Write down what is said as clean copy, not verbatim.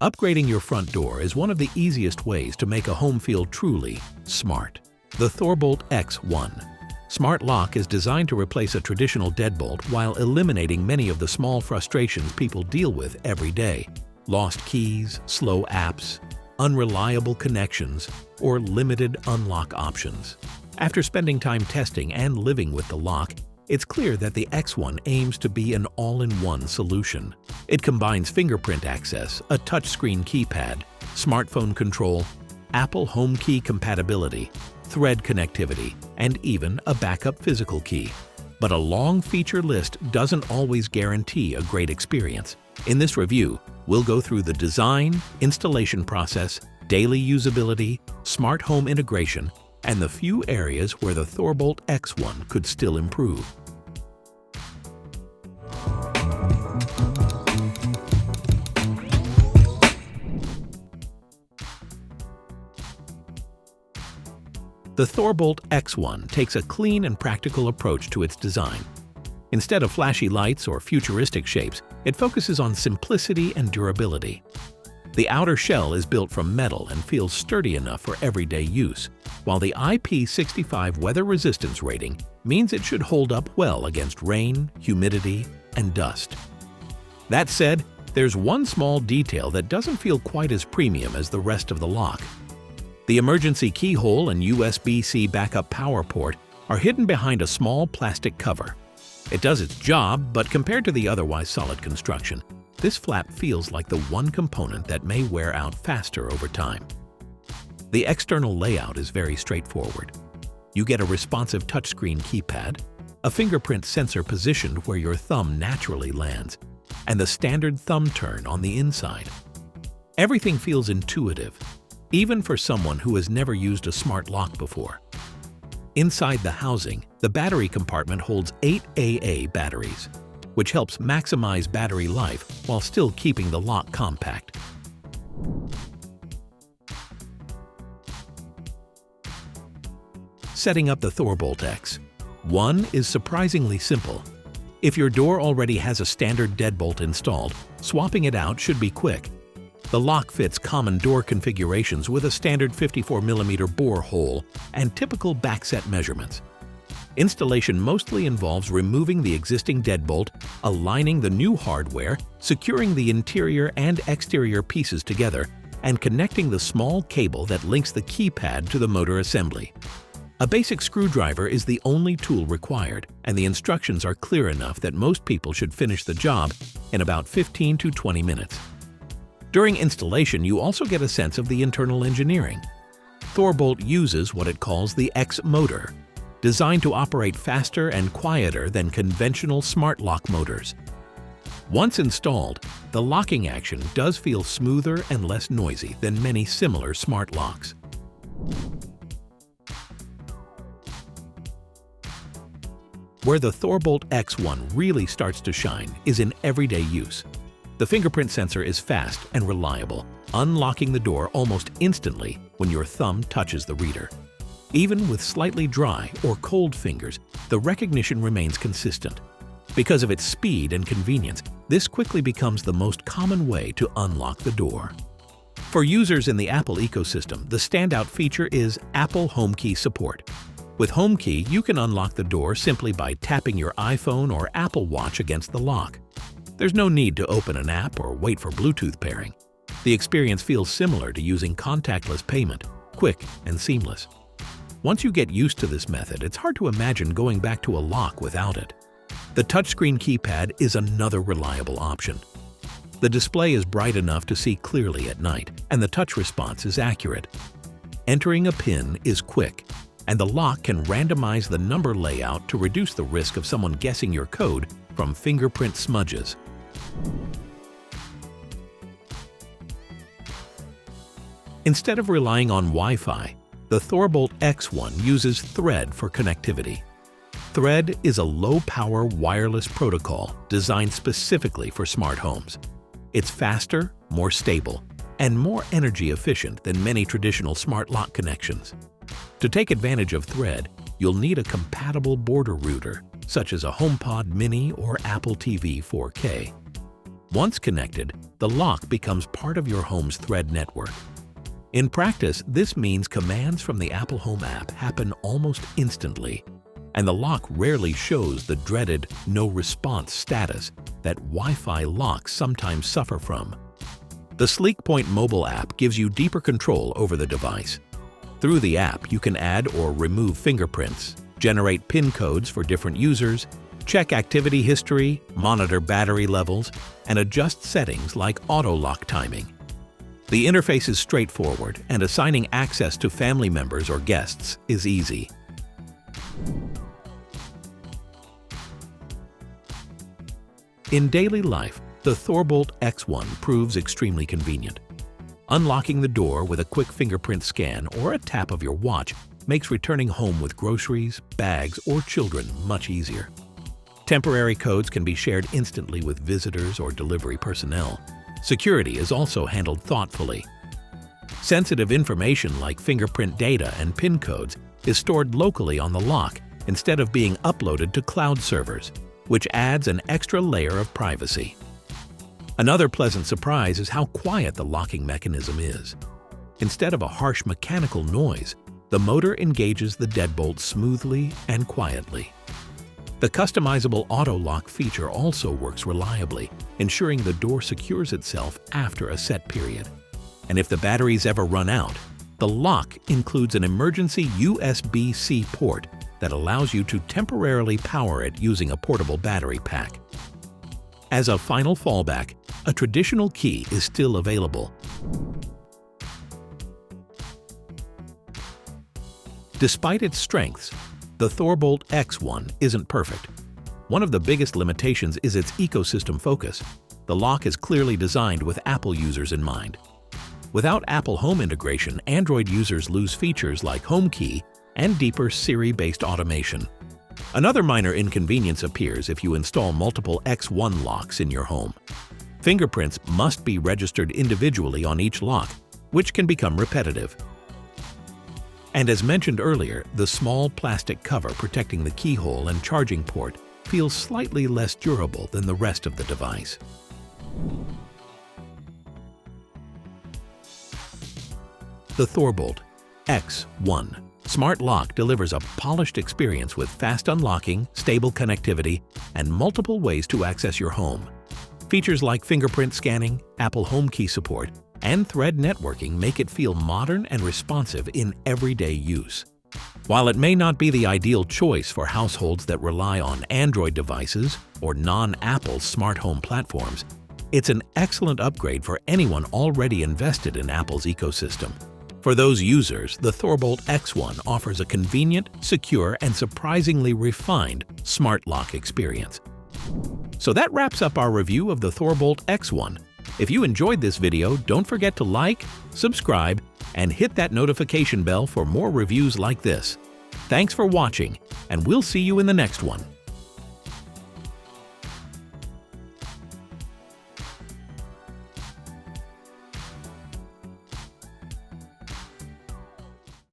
Upgrading your front door is one of the easiest ways to make a home feel truly smart. The ThorBolt X1 Smart Lock is designed to replace a traditional deadbolt while eliminating many of the small frustrations people deal with every day. Lost keys, slow apps, unreliable connections, or limited unlock options. After spending time testing and living with the lock, it's clear that the X1 aims to be an all-in-one solution. It combines fingerprint access, a touchscreen keypad, smartphone control, Apple Home Key compatibility, thread connectivity, and even a backup physical key. But a long feature list doesn't always guarantee a great experience. In this review, we'll go through the design, installation process, daily usability, smart home integration, and the few areas where the ThorBolt X1 could still improve. The ThorBolt X1 takes a clean and practical approach to its design. Instead of flashy lights or futuristic shapes, it focuses on simplicity and durability. The outer shell is built from metal and feels sturdy enough for everyday use, while the IP65 weather resistance rating means it should hold up well against rain, humidity, and dust. That said, there's one small detail that doesn't feel quite as premium as the rest of the lock. The emergency keyhole and USB-C backup power port are hidden behind a small plastic cover. It does its job, but compared to the otherwise solid construction, this flap feels like the one component that may wear out faster over time. The external layout is very straightforward. You get a responsive touchscreen keypad, a fingerprint sensor positioned where your thumb naturally lands, and the standard thumb turn on the inside. Everything feels intuitive, even for someone who has never used a smart lock before. Inside the housing, the battery compartment holds 8 AA batteries, which helps maximize battery life while still keeping the lock compact. Setting up the ThorBolt X1 is surprisingly simple. If your door already has a standard deadbolt installed, swapping it out should be quick. The lock fits common door configurations with a standard 54mm bore hole and typical backset measurements. Installation mostly involves removing the existing deadbolt, aligning the new hardware, securing the interior and exterior pieces together, and connecting the small cable that links the keypad to the motor assembly. A basic screwdriver is the only tool required, and the instructions are clear enough that most people should finish the job in about 15 to 20 minutes. During installation, you also get a sense of the internal engineering. ThorBolt uses what it calls the X motor, designed to operate faster and quieter than conventional smart lock motors. Once installed, the locking action does feel smoother and less noisy than many similar smart locks. Where the ThorBolt X1 really starts to shine is in everyday use. The fingerprint sensor is fast and reliable, unlocking the door almost instantly when your thumb touches the reader. Even with slightly dry or cold fingers, the recognition remains consistent. Because of its speed and convenience, this quickly becomes the most common way to unlock the door. For users in the Apple ecosystem, the standout feature is Apple Home Key support. With Home Key, you can unlock the door simply by tapping your iPhone or Apple Watch against the lock. There's no need to open an app or wait for Bluetooth pairing. The experience feels similar to using contactless payment, quick and seamless. Once you get used to this method, it's hard to imagine going back to a lock without it. The touchscreen keypad is another reliable option. The display is bright enough to see clearly at night, and the touch response is accurate. Entering a PIN is quick, and the lock can randomize the number layout to reduce the risk of someone guessing your code from fingerprint smudges. Instead of relying on Wi-Fi, the ThorBolt X1 uses Thread for connectivity. Thread is a low-power wireless protocol designed specifically for smart homes. It's faster, more stable, and more energy efficient than many traditional smart lock connections. To take advantage of Thread, you'll need a compatible border router, such as a HomePod Mini or Apple TV 4K. Once connected, the lock becomes part of your home's Thread network. In practice, this means commands from the Apple Home app happen almost instantly, and the lock rarely shows the dreaded no response status that Wi-Fi locks sometimes suffer from. The SleekPoint mobile app gives you deeper control over the device. Through the app, you can add or remove fingerprints, generate PIN codes for different users, check activity history, monitor battery levels, and adjust settings like auto lock timing. The interface is straightforward, and assigning access to family members or guests is easy. In daily life, the ThorBolt X1 proves extremely convenient. Unlocking the door with a quick fingerprint scan or a tap of your watch makes returning home with groceries, bags, or children much easier. Temporary codes can be shared instantly with visitors or delivery personnel. Security is also handled thoughtfully. Sensitive information like fingerprint data and PIN codes is stored locally on the lock instead of being uploaded to cloud servers, which adds an extra layer of privacy. Another pleasant surprise is how quiet the locking mechanism is. Instead of a harsh mechanical noise, the motor engages the deadbolt smoothly and quietly. The customizable auto lock feature also works reliably, ensuring the door secures itself after a set period. And if the batteries ever run out, the lock includes an emergency USB-C port that allows you to temporarily power it using a portable battery pack. As a final fallback, a traditional key is still available. Despite its strengths, the ThorBolt X1 isn't perfect. One of the biggest limitations is its ecosystem focus. The lock is clearly designed with Apple users in mind. Without Apple Home integration, Android users lose features like Home Key and deeper Siri-based automation. Another minor inconvenience appears if you install multiple X1 locks in your home. Fingerprints must be registered individually on each lock, which can become repetitive. And as mentioned earlier, the small plastic cover protecting the keyhole and charging port feels slightly less durable than the rest of the device. The ThorBolt X1 Smart Lock delivers a polished experience with fast unlocking, stable connectivity, and multiple ways to access your home. Features like fingerprint scanning, Apple Home Key support, and Thread networking make it feel modern and responsive in everyday use. While it may not be the ideal choice for households that rely on Android devices or non-Apple smart home platforms, it's an excellent upgrade for anyone already invested in Apple's ecosystem. For those users, the ThorBolt X1 offers a convenient, secure, and surprisingly refined smart lock experience. So that wraps up our review of the ThorBolt X1. If you enjoyed this video, don't forget to like, subscribe, and hit that notification bell for more reviews like this. Thanks for watching, and we'll see you in the next one.